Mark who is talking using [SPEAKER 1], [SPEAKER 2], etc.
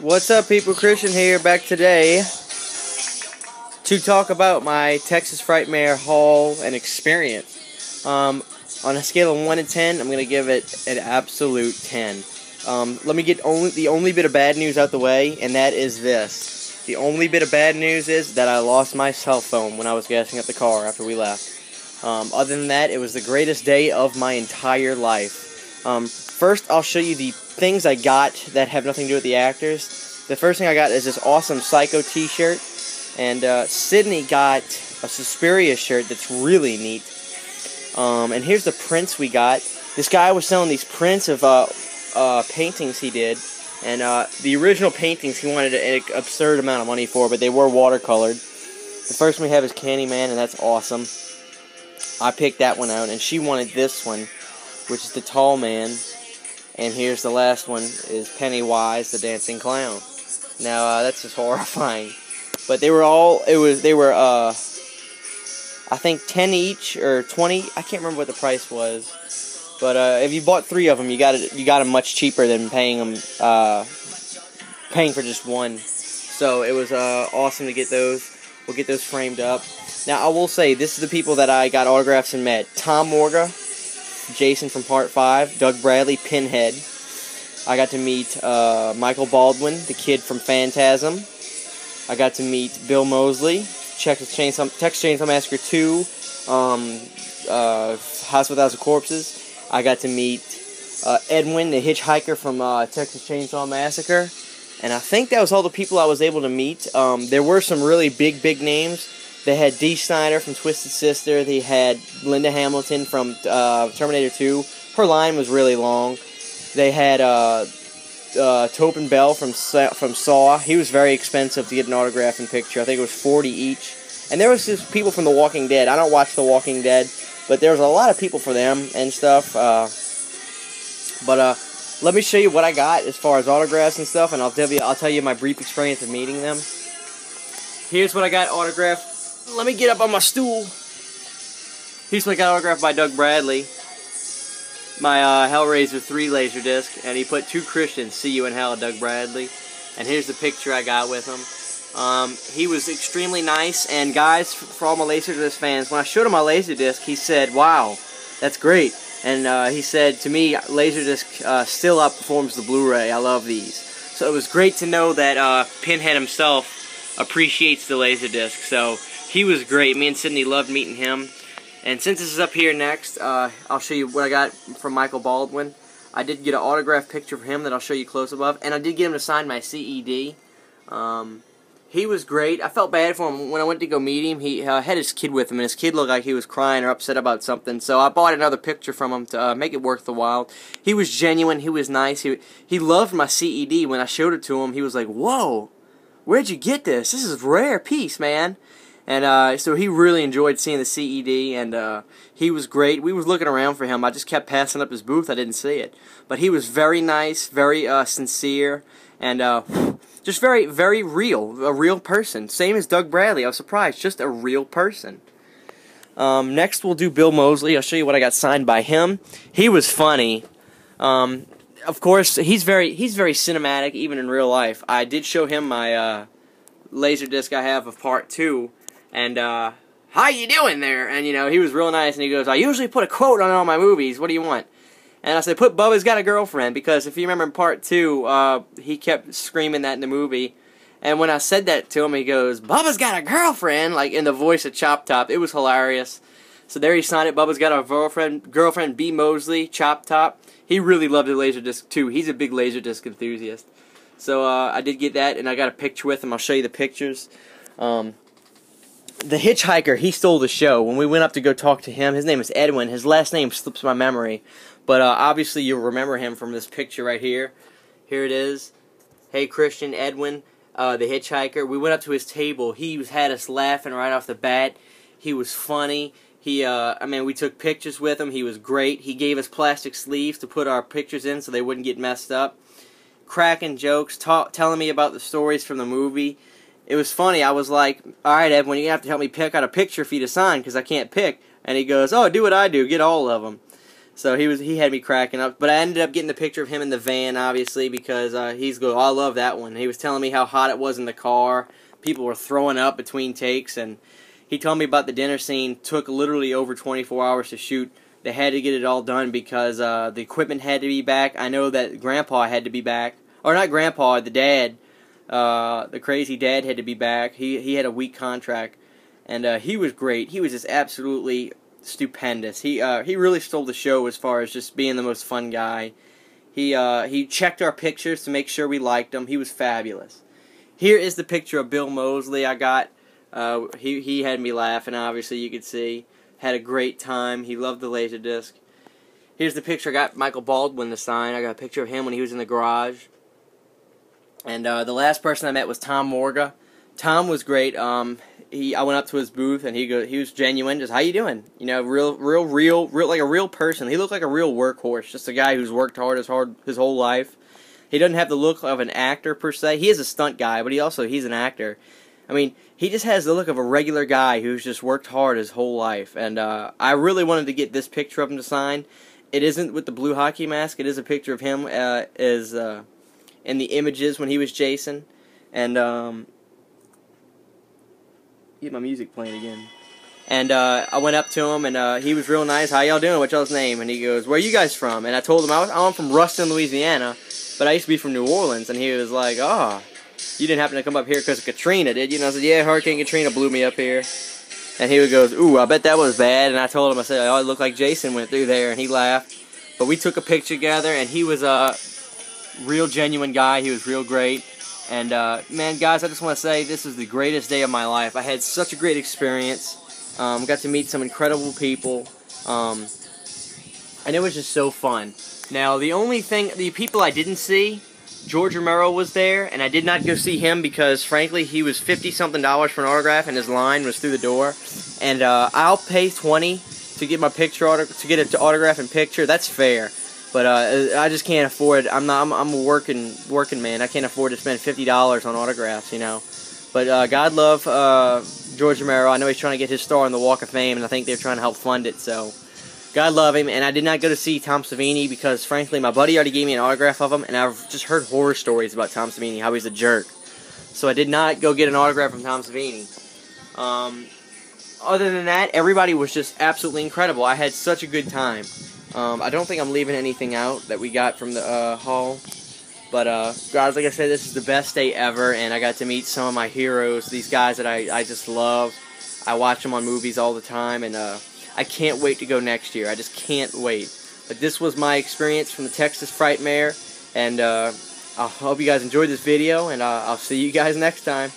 [SPEAKER 1] What's up, people? Christian here, back today to talk about my Texas Frightmare Haul and experience. On a scale of 1 to 10, I'm going to give it an absolute 10. Let me get the only bit of bad news out the way, and that is this. The only bit of bad news is that I lost my cell phone when I was gassing up the car after we left. Other than that, it was the greatest day of my entire life. First, I'll show you the things I got that have nothing to do with the actors. The first thing I got is this awesome Psycho t-shirt, and Sydney got a Suspiria shirt that's really neat. And here's the prints we got. This guy was selling these prints of paintings he did, and the original paintings he wanted an absurd amount of money for, but they were watercolored. The first one we have is Candyman, and that's awesome. I picked that one out, and she wanted this one, which is the Tall Man. And here's the last one, is Pennywise, the Dancing Clown. Now, that's just horrifying. But they were all, I think 10 each, or 20, I can't remember what the price was. But if you bought 3 of them, you got them much cheaper than paying for just one. So it was awesome to get those. We'll get those framed up. Now, I will say, this is the people that I got autographs and met. Tom Morga, Jason from Part 5, Doug Bradley, Pinhead. I got to meet Michael Baldwin, the kid from Phantasm. I got to meet Bill Moseley, Texas Chainsaw Massacre 2, House of a Thousand Corpses. I got to meet Edwin, the hitchhiker from Texas Chainsaw Massacre. And I think that was all the people I was able to meet. There were some really big names. They had Dee Snider from Twisted Sister. They had Linda Hamilton from Terminator 2. Her line was really long. They had Tobin Bell from Saw. He was very expensive to get an autograph and picture. I think it was $40 each. And there was just people from The Walking Dead. I don't watch The Walking Dead, but there was a lot of people for them and stuff. Let me show you what I got as far as autographs and stuff, and I'll tell you my brief experience of meeting them. Here's what I got autographed. Let me get up on my stool. Here's what I got autographed by Doug Bradley. My Hellraiser 3 Laserdisc, and he put "To Christian, see you in hell, Doug Bradley." And here's the picture I got with him. He was extremely nice, and guys, for all my Laserdisc fans, when I showed him my Laserdisc, he said, "Wow, that's great." And he said to me, Laserdisc still outperforms the Blu-ray. I love these. So it was great to know that Pinhead himself appreciates the Laserdisc. So he was great. Me and Sydney loved meeting him. And since this is up here next, I'll show you what I got from Michael Baldwin. I did get an autographed picture for him that I'll show you close above. And I did get him to sign my CED. He was great. I felt bad for him when I went to go meet him. He had his kid with him, and his kid looked like he was crying or upset about something. So I bought another picture from him to make it worth the while. He was genuine. He was nice. He loved my CED. When I showed it to him, he was like, "Whoa, where'd you get this? This is a rare piece, man." And so he really enjoyed seeing the CED, and he was great. We was looking around for him. I just kept passing up his booth. I didn't see it. But he was very nice, very sincere, and just very, very real, a real person. Same as Doug Bradley. I was surprised, just a real person. Next we'll do Bill Moseley. I'll show you what I got signed by him. He was funny. Of course, he's very cinematic, even in real life. I did show him my Laserdisc I have of Part 2, and how you doing there? And he was real nice, and he goes, "I usually put a quote on all my movies. What do you want?" And I said, "Put Bubba's Got a Girlfriend," because if you remember in Part 2, he kept screaming that in the movie. And when I said that to him, he goes, "Bubba's got a girlfriend," like in the voice of Chop Top. It was hilarious. So there he signed it. Bubba's got a girlfriend, B. Moseley, Chop Top. He really loved the Laserdisc too. He's a big Laserdisc enthusiast. So I did get that, and I got a picture with him. I'll show you the pictures. The hitchhiker, he stole the show. When we went up to go talk to him, his name is Edwin. His last name slips my memory. But obviously you'll remember him from this picture right here. Here it is. Hey Christian, Edwin, the hitchhiker. We went up to his table. He had us laughing right off the bat. He was funny. We took pictures with him. He was great. He gave us plastic sleeves to put our pictures in so they wouldn't get messed up. Cracking jokes, telling me about the stories from the movie. It was funny. I was like, "Alright, Edwin, you have to help me pick out a picture for you to sign because I can't pick." And he goes, "Oh, do what I do. Get all of them." So he had me cracking up. But I ended up getting the picture of him in the van, obviously, because he's good. Oh, I love that one. He was telling me how hot it was in the car. People were throwing up between takes, and he told me about the dinner scene. Took literally over 24 hours to shoot. They had to get it all done because the equipment had to be back. I know that Grandpa had to be back. Or not Grandpa, the dad. The crazy dad had to be back. He had a week contract. And he was great. He was just absolutely stupendous. He really stole the show as far as just being the most fun guy. He checked our pictures to make sure we liked them. He was fabulous. Here is the picture of Bill Mosley I got. He had me laughing, obviously, you could see. Had a great time. He loved the Laserdisc. Here's the picture I got Michael Baldwin to sign. I got a picture of him when he was in the garage. And the last person I met was Tom Morga. Tom was great. I went up to his booth and he was genuine. Just, how you doing? You know, real, like a real person. He looked like a real workhorse. Just a guy who's worked hard his whole life. He doesn't have the look of an actor per se. He is a stunt guy, but he's an actor. I mean, he just has the look of a regular guy who's just worked hard his whole life. And I really wanted to get this picture of him to sign. It isn't with the blue hockey mask. It is a picture of him in the images when he was Jason. And get my music playing again. And I went up to him, and he was real nice. How y'all doing? What's y'all's name? And he goes, where are you guys from? And I told him I'm from Ruston, Louisiana, but I used to be from New Orleans. And he was like, oh, you didn't happen to come up here because of Katrina, did you? And I said, yeah, Hurricane Katrina blew me up here. And he goes, ooh, I bet that was bad. And I told him, I said, oh, it looked like Jason went through there. And he laughed. But we took a picture together, and he was a real genuine guy. He was real great. And, man, guys, I just want to say this is the greatest day of my life. I had such a great experience. Got to meet some incredible people. And it was just so fun. Now, the people I didn't see, George Romero was there, and I did not go see him because, frankly, he was $50-something for an autograph, and his line was through the door. And I'll pay $20 to get my picture to get an autograph and picture. That's fair. But I just can't afford. I'm a working man. I can't afford to spend $50 on autographs, you know. But God love George Romero. I know he's trying to get his star on the Walk of Fame, and I think they're trying to help fund it. So God love him. And I did not go to see Tom Savini because, frankly, my buddy already gave me an autograph of him, and I've just heard horror stories about Tom Savini, how he's a jerk. So I did not go get an autograph from Tom Savini. Other than that, everybody was just absolutely incredible. I had such a good time. I don't think I'm leaving anything out that we got from the haul. But, guys, like I said, this is the best day ever, and I got to meet some of my heroes, these guys that I just love. I watch them on movies all the time, and I can't wait to go next year. I just can't wait. But this was my experience from the Texas Frightmare, and I hope you guys enjoyed this video, and I'll see you guys next time.